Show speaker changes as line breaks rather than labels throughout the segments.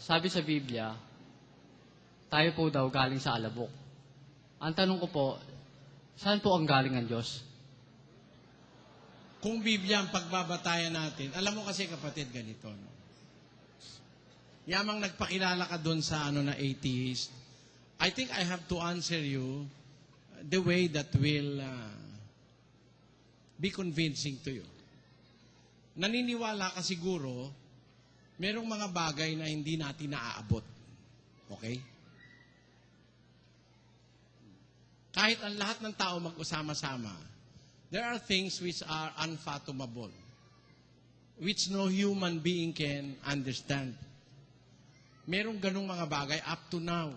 Sabi sa Biblia, tayo po daw galing sa alabok. Ang tanong ko po, saan po ang galing ang Diyos?
Kung Biblia ang pagbabatayan natin, alam mo kasi kapatid, ganito, no? Yamang nagpakilala ka doon sa na atheist, I think I have to answer you the way that will be convincing to you. Naniniwala ka siguro, merong mga bagay na hindi natin naaabot. Okay? Kahit ang lahat ng tao mag-usama-sama, there are things which are unfathomable, which no human being can understand. Merong ganung mga bagay up to now.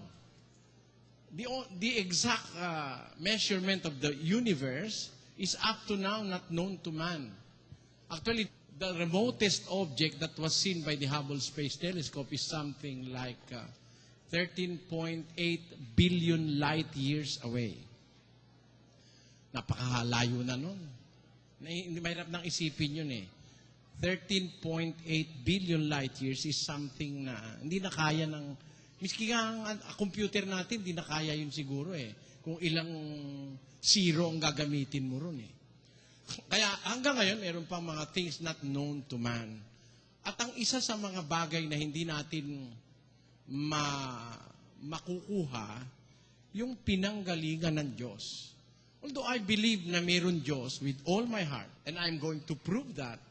The exact measurement of the universe is up to now not known to man. Actually, the remotest object that was seen by the Hubble Space Telescope is something like 13.8 billion light years away. Napakalayo na nun. Hindi mahirap nang isipin yun eh. 13.8 billion light years is something na hindi na kaya ng, miski nga ang computer natin, hindi na kaya yun siguro eh. Kung ilang zero ang gagamitin mo ron eh. Kaya hanggang ngayon, meron pang mga things not known to man. At ang isa sa mga bagay na hindi natin makukuha, yung pinanggalingan ng Diyos. Although I believe na meron Diyos with all my heart, and I'm going to prove that,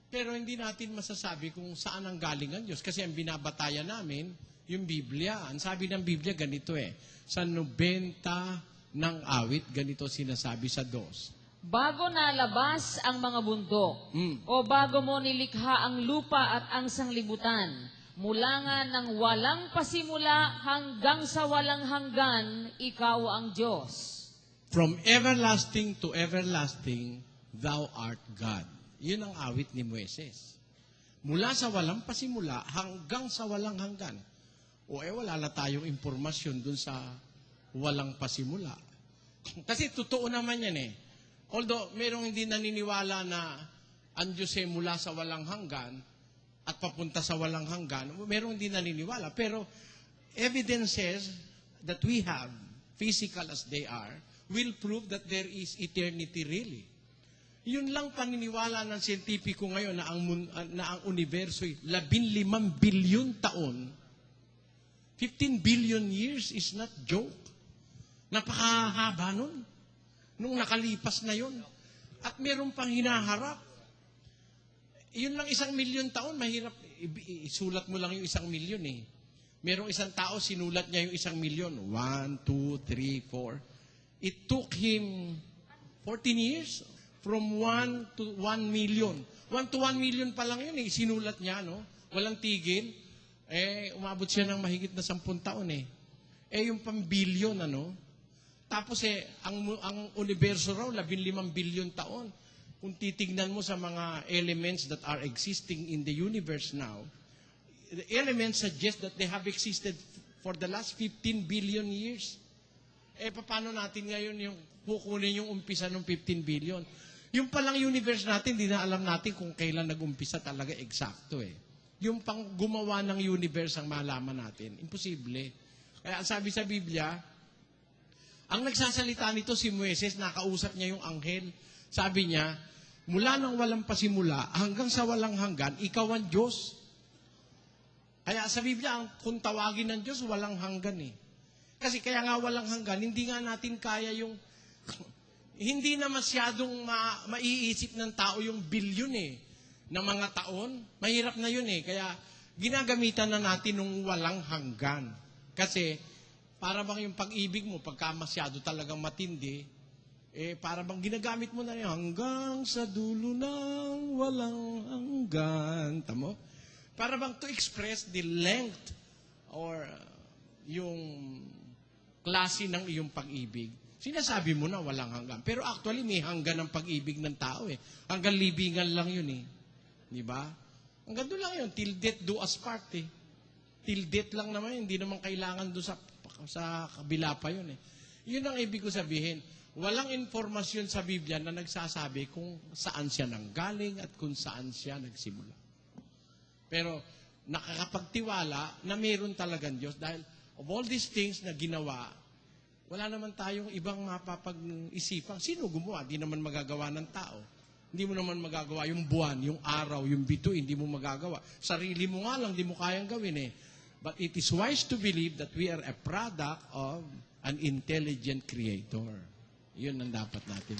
pero hindi natin masasabi kung saan ang galing ang Diyos. Kasi ang binabatayan namin, yung Biblia. Ang sabi ng Biblia, ganito eh. Sa 90 ng awit, ganito sinasabi sa 2.
Bago nalabas ang mga bundok, o bago mo nilikha ang lupa at ang sanglibutan, mula nga ng walang pasimula hanggang sa walang hanggan, ikaw ang Diyos.
From everlasting to everlasting, thou art God. Yun ang awit ni Moises. Mula sa walang pasimula hanggang sa walang hanggan. Wala na tayong impormasyon dun sa walang pasimula. Kasi totoo naman yan eh. Although merong hindi naniniwala na ang Diyos ay mula sa walang hanggan at papunta sa walang hanggan, merong hindi naniniwala. Pero evidences that we have, physical as they are, will prove that there is eternity really. Yun lang paniniwala ng siyentipiko ngayon na ang universo ay 15 billion taon. 15 billion years is not joke. Napakahaba nun. Nung nakalipas na yun. At meron pang hinaharap. Yun lang 1 million taon, mahirap. Isulat mo lang yung 1 million eh. Merong isang tao, sinulat niya yung 1 million. 1, 2, 3, 4. It took him 14 years. From 1 to 1 million. 1 to 1 million pa lang yun eh. Sinulat niya, no? Walang tigil. Umabot siya ng mahigit na 10 taon eh. Yung pang-billion, ano? Tapos ang universo raw, 15 billion taon. Kung titignan mo sa mga elements that are existing in the universe now, the elements suggest that they have existed for the last 15 billion years. Paano natin ngayon yung kukunin yung umpisa ng 15 billion? Yung palang universe natin, di na alam natin kung kailan nag-umpisa talaga eksakto eh. Yung pang gumawa ng universe ang malaman natin. Imposible. Kaya sabi sa Biblia, ang nagsasalita nito si Moises, nakausap niya yung anghel. Sabi niya, mula nang walang pasimula hanggang sa walang hanggan, ikaw ang Diyos. Kaya sa Biblia, kung tawagin ng Diyos, walang hanggan eh. Kasi kaya nga walang hanggan, hindi nga natin kaya yung hindi na masyadong maiisip ng tao yung bilyon eh, na mga taon. Mahirap na yun eh. Kaya ginagamitan na natin nung walang hanggan. Kasi para bang yung pag-ibig mo, pagka masyado talagang matindi, para bang ginagamit mo na yun, hanggang sa dulo ng walang hanggan. Tamo? Para bang to express the length or yung klase ng iyong pag-ibig. Sinasabi mo na walang hanggan. Pero actually, may hanggan ng pag-ibig ng tao eh. Hanggang libingan lang yun eh. Di ba? Hanggang doon lang yun. Till death do us part eh. Till death lang naman. Hindi naman kailangan doon sa kabila pa yun eh. Yun ang ibig ko sabihin. Walang informasyon sa Biblia na nagsasabi kung saan siya nanggaling at kung saan siya nagsimula. Pero nakakapagtiwala na mayroon talagang Diyos. Dahil of all these things na ginawa, wala naman tayong ibang mapapag-isipan. Sino gumawa? Di naman magagawa ng tao. Hindi mo naman magagawa yung buwan, yung araw, yung bituin, hindi mo magagawa. Sarili mo nga lang, di mo kayang gawin eh. But it is wise to believe that we are a product of an intelligent creator. Yun ang dapat natin.